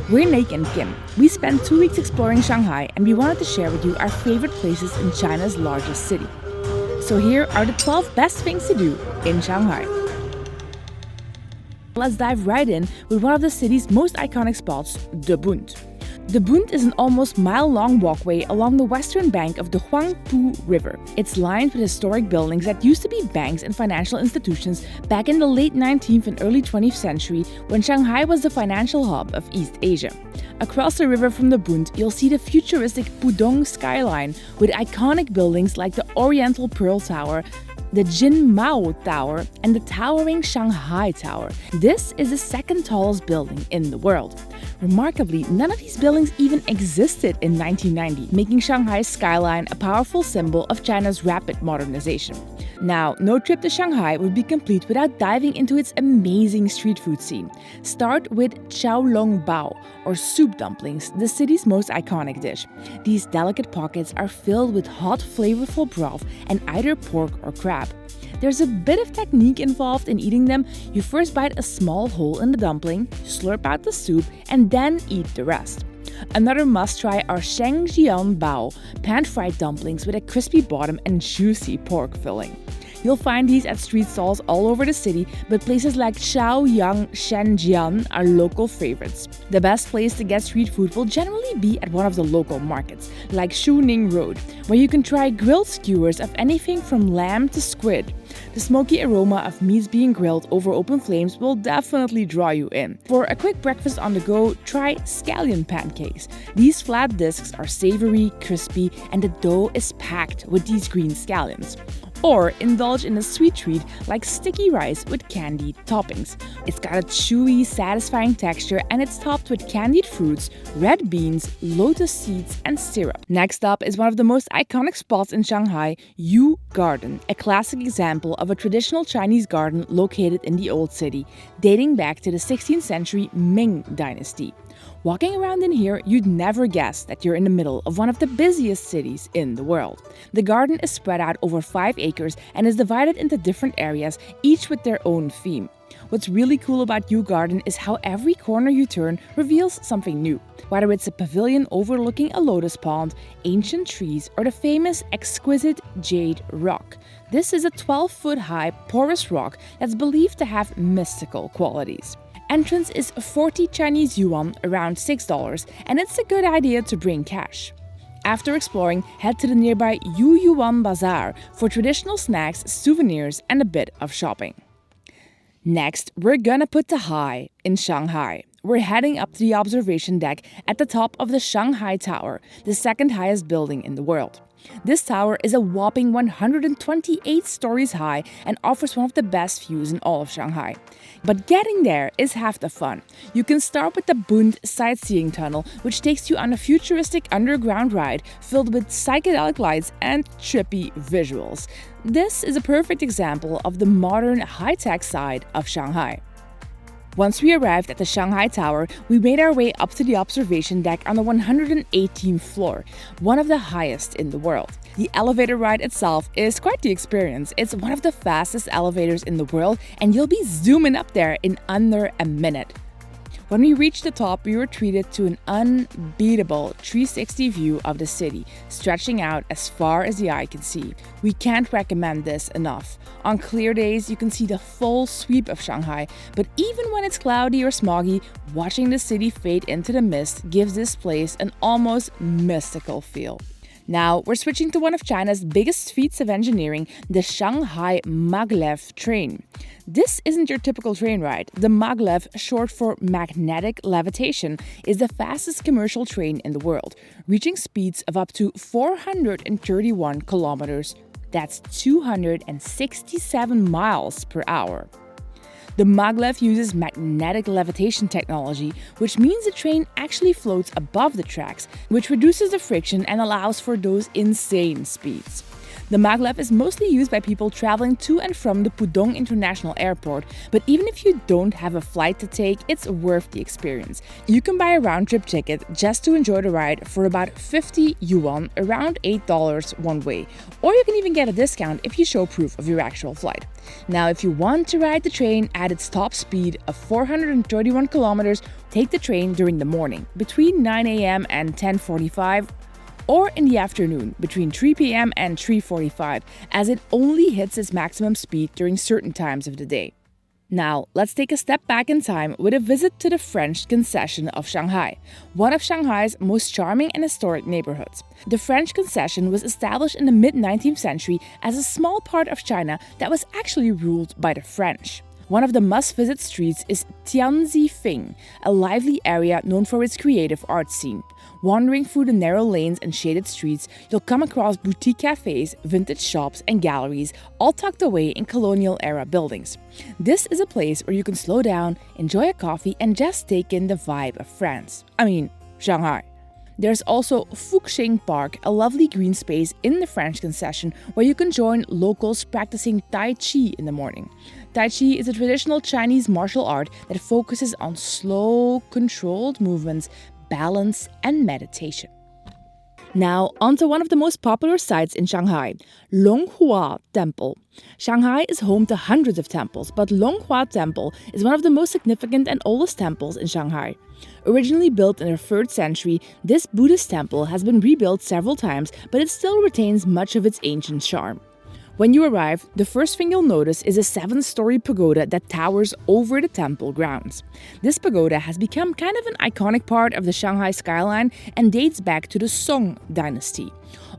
We're Nick and Kim. We spent 2 weeks exploring Shanghai and we wanted to share with you our favorite places in China's largest city. So here are the 12 best things to do in Shanghai. Let's dive right in with one of the city's most iconic spots, the Bund. The Bund is an almost mile-long walkway along the western bank of the Huangpu River. It's lined with historic buildings that used to be banks and financial institutions back in the late 19th and early 20th century when Shanghai was the financial hub of East Asia. Across the river from the Bund, you'll see the futuristic Pudong skyline with iconic buildings like the Oriental Pearl Tower, the Jinmao Tower, and the towering Shanghai Tower. This is the second tallest building in the world. Remarkably, none of these buildings even existed in 1990, making Shanghai's skyline a powerful symbol of China's rapid modernization. Now, no trip to Shanghai would be complete without diving into its amazing street food scene. Start with xiaolongbao, or soup dumplings, the city's most iconic dish. These delicate pockets are filled with hot, flavorful broth and either pork or crab. There's a bit of technique involved in eating them. You first bite a small hole in the dumpling, slurp out the soup, and then eat the rest. Another must-try are shengjianbao, pan-fried dumplings with a crispy bottom and juicy pork filling. You'll find these at street stalls all over the city, but places like Shaoyang Shenzhen are local favorites. The best place to get street food will generally be at one of the local markets, like Shuning Road, where you can try grilled skewers of anything from lamb to squid. The smoky aroma of meats being grilled over open flames will definitely draw you in. For a quick breakfast on the go, try scallion pancakes. These flat discs are savory, crispy, and the dough is packed with these green scallions. Or indulge in a sweet treat like sticky rice with candied toppings. It's got a chewy, satisfying texture and it's topped with candied fruits, red beans, lotus seeds, and syrup. Next up is one of the most iconic spots in Shanghai, Yu Garden, a classic example of a traditional Chinese garden located in the Old City, dating back to the 16th century Ming Dynasty. Walking around in here, you'd never guess that you're in the middle of one of the busiest cities in the world. The garden is spread out over 5 acres and is divided into different areas, each with their own theme. What's really cool about Yu Garden is how every corner you turn reveals something new. Whether it's a pavilion overlooking a lotus pond, ancient trees, or the famous exquisite jade rock. This is a 12-foot-high porous rock that's believed to have mystical qualities. Entrance is 40 Chinese yuan, around $6, and it's a good idea to bring cash. After exploring, head to the nearby Yu Yuan Bazaar for traditional snacks, souvenirs, and a bit of shopping. Next, we're gonna put the high in Shanghai. We're heading up to the observation deck at the top of the Shanghai Tower, the second highest building in the world. This tower is a whopping 128 stories high and offers one of the best views in all of Shanghai. But getting there is half the fun. You can start with the Bund sightseeing tunnel, which takes you on a futuristic underground ride filled with psychedelic lights and trippy visuals. This is a perfect example of the modern, high-tech side of Shanghai. Once we arrived at the Shanghai Tower, we made our way up to the observation deck on the 118th floor, one of the highest in the world. The elevator ride itself is quite the experience. It's one of the fastest elevators in the world, and you'll be zooming up there in under a minute. When we reached the top, we were treated to an unbeatable 360 view of the city, stretching out as far as the eye can see. We can't recommend this enough. On clear days, you can see the full sweep of Shanghai, but even when it's cloudy or smoggy, watching the city fade into the mist gives this place an almost mystical feel. Now, we're switching to one of China's biggest feats of engineering, the Shanghai Maglev train. This isn't your typical train ride. The maglev, short for magnetic levitation, is the fastest commercial train in the world, reaching speeds of up to 431 kilometers. That's 267 miles per hour. The maglev uses magnetic levitation technology, which means the train actually floats above the tracks, which reduces the friction and allows for those insane speeds. The maglev is mostly used by people traveling to and from the Pudong International Airport, but even if you don't have a flight to take, it's worth the experience. You can buy a round-trip ticket just to enjoy the ride for about 50 yuan, around $8 one way, or you can even get a discount if you show proof of your actual flight. Now, if you want to ride the train at its top speed of 431 kilometers, take the train during the morning, between 9 a.m. and 10:45, or in the afternoon, between 3 p.m. and 3:45, as it only hits its maximum speed during certain times of the day. Now, let's take a step back in time with a visit to the French concession of Shanghai, one of Shanghai's most charming and historic neighborhoods. The French concession was established in the mid-19th century as a small part of China that was actually ruled by the French. One of the must-visit streets is Tianzifing, a lively area known for its creative art scene. Wandering through the narrow lanes and shaded streets, you'll come across boutique cafes, vintage shops, and galleries, all tucked away in colonial-era buildings. This is a place where you can slow down, enjoy a coffee, and just take in the vibe of France. Shanghai. There's also Fuxing Park, a lovely green space in the French concession where you can join locals practicing Tai Chi in the morning. Tai Chi is a traditional Chinese martial art that focuses on slow, controlled movements, balance, and meditation. Now, onto one of the most popular sites in Shanghai, Longhua Temple. Shanghai is home to hundreds of temples, but Longhua Temple is one of the most significant and oldest temples in Shanghai. Originally built in the 3rd century, this Buddhist temple has been rebuilt several times, but it still retains much of its ancient charm. When you arrive, the first thing you'll notice is a 7-story pagoda that towers over the temple grounds. This pagoda has become kind of an iconic part of the Shanghai skyline and dates back to the Song dynasty.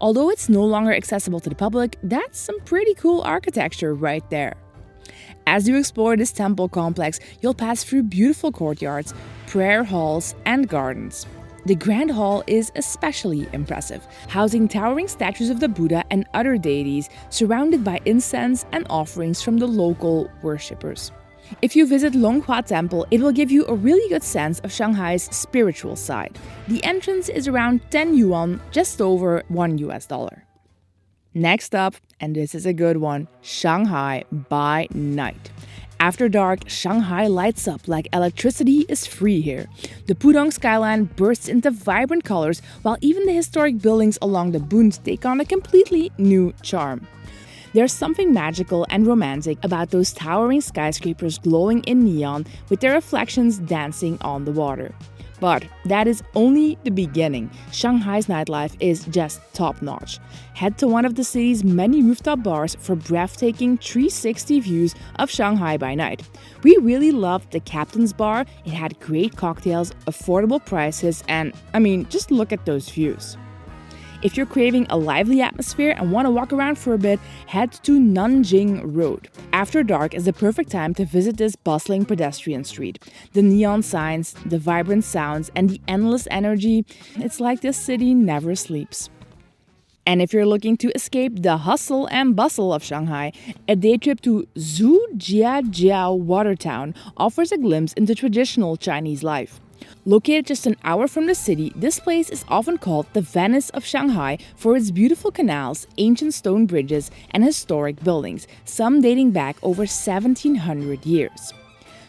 Although it's no longer accessible to the public, that's some pretty cool architecture right there. As you explore this temple complex, you'll pass through beautiful courtyards, prayer halls, and gardens. The Grand Hall is especially impressive, housing towering statues of the Buddha and other deities, surrounded by incense and offerings from the local worshippers. If you visit Longhua Temple, it will give you a really good sense of Shanghai's spiritual side. The entrance is around 10 yuan, just over $1. Next up, and this is a good one, Shanghai by night. After dark, Shanghai lights up like electricity is free here. The Pudong skyline bursts into vibrant colors, while even the historic buildings along the Bund take on a completely new charm. There's something magical and romantic about those towering skyscrapers glowing in neon with their reflections dancing on the water. But that is only the beginning. Shanghai's nightlife is just top-notch. Head to one of the city's many rooftop bars for breathtaking 360 views of Shanghai by night. We really loved the Captain's Bar. It had great cocktails, affordable prices, and just look at those views. If you're craving a lively atmosphere and want to walk around for a bit, head to Nanjing Road. After dark is the perfect time to visit this bustling pedestrian street. The neon signs, the vibrant sounds, and the endless energy, it's like this city never sleeps. And if you're looking to escape the hustle and bustle of Shanghai, a day trip to Zhujiajiao Watertown offers a glimpse into traditional Chinese life. Located just an hour from the city, this place is often called the Venice of Shanghai for its beautiful canals, ancient stone bridges, and historic buildings, some dating back over 1,700 years.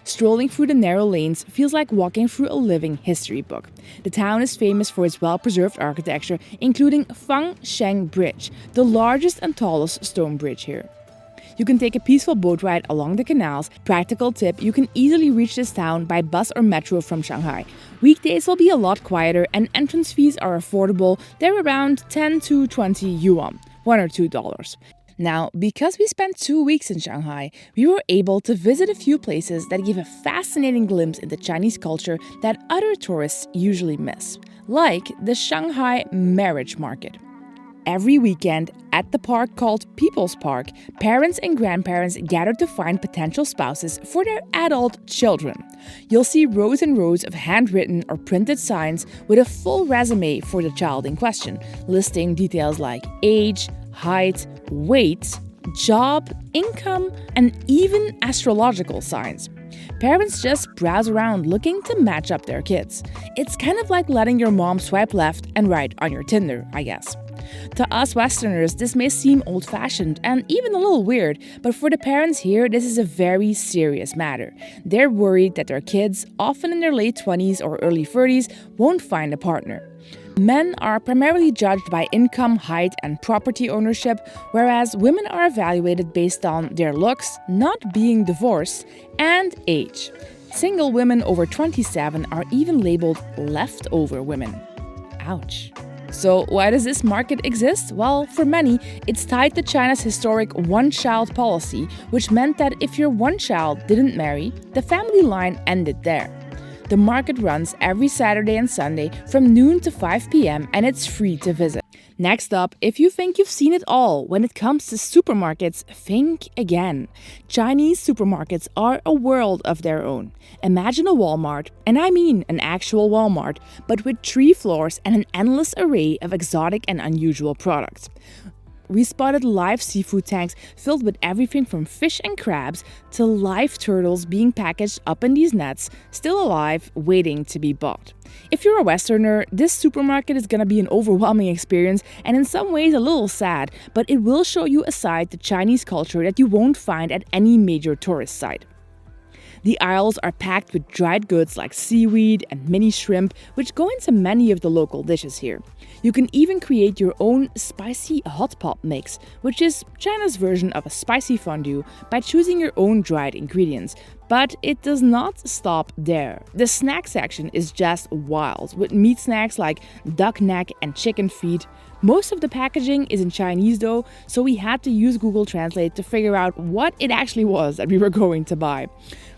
Strolling through the narrow lanes feels like walking through a living history book. The town is famous for its well-preserved architecture, including Fangsheng Bridge, the largest and tallest stone bridge here. You can take a peaceful boat ride along the canals. Practical tip, you can easily reach this town by bus or metro from Shanghai. Weekdays will be a lot quieter and entrance fees are affordable. They're around 10 to 20 yuan, $1 or $2. Now, because we spent 2 weeks in Shanghai, we were able to visit a few places that give a fascinating glimpse into Chinese culture that other tourists usually miss, like the Shanghai Marriage Market. Every weekend, at the park called People's Park, parents and grandparents gather to find potential spouses for their adult children. You'll see rows and rows of handwritten or printed signs with a full resume for the child in question, listing details like age, height, weight, job, income, and even astrological signs. Parents just browse around looking to match up their kids. It's kind of like letting your mom swipe left and right on your Tinder, I guess. To us Westerners, this may seem old-fashioned and even a little weird, but for the parents here, this is a very serious matter. They're worried that their kids, often in their late 20s or early 30s, won't find a partner. Men are primarily judged by income, height, and property ownership, whereas women are evaluated based on their looks, not being divorced, and age. Single women over 27 are even labeled leftover women. Ouch. So why does this market exist? Well, for many, it's tied to China's historic one-child policy, which meant that if your one child didn't marry, the family line ended there. The market runs every Saturday and Sunday from noon to 5 p.m. and it's free to visit. Next up, if you think you've seen it all when it comes to supermarkets, think again. Chinese supermarkets are a world of their own. Imagine a Walmart, and I mean an actual Walmart, but with 3 floors and an endless array of exotic and unusual products. We spotted live seafood tanks filled with everything from fish and crabs to live turtles being packaged up in these nets, still alive, waiting to be bought. If you're a Westerner, this supermarket is going to be an overwhelming experience and in some ways a little sad, but it will show you a side to Chinese culture that you won't find at any major tourist site. The aisles are packed with dried goods like seaweed and mini shrimp, which go into many of the local dishes here. You can even create your own spicy hot pot mix, which is China's version of a spicy fondue, by choosing your own dried ingredients. But it does not stop there. The snack section is just wild, with meat snacks like duck neck and chicken feet. Most of the packaging is in Chinese though, so we had to use Google Translate to figure out what it actually was that we were going to buy.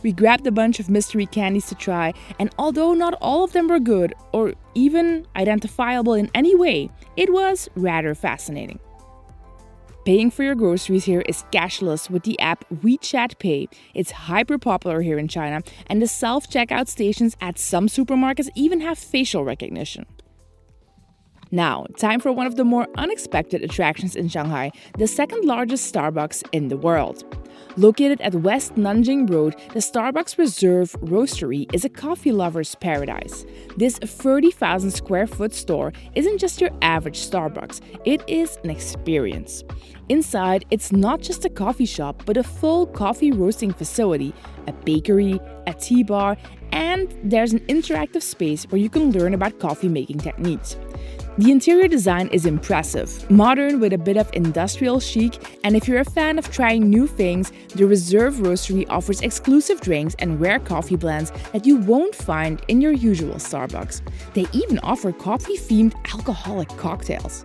We grabbed a bunch of mystery candies to try, and although not all of them were good or even identifiable in any way, it was rather fascinating. Paying for your groceries here is cashless with the app WeChat Pay. It's hyper popular here in China, and the self-checkout stations at some supermarkets even have facial recognition. Now, time for one of the more unexpected attractions in Shanghai, the second largest Starbucks in the world. Located at West Nanjing Road, the Starbucks Reserve Roastery is a coffee lover's paradise. This 30,000 square foot store isn't just your average Starbucks, it is an experience. Inside, it's not just a coffee shop, but a full coffee roasting facility, a bakery, a tea bar, and there's an interactive space where you can learn about coffee making techniques. The interior design is impressive, modern with a bit of industrial chic, and if you're a fan of trying new things, the Reserve Roastery offers exclusive drinks and rare coffee blends that you won't find in your usual Starbucks. They even offer coffee-themed alcoholic cocktails.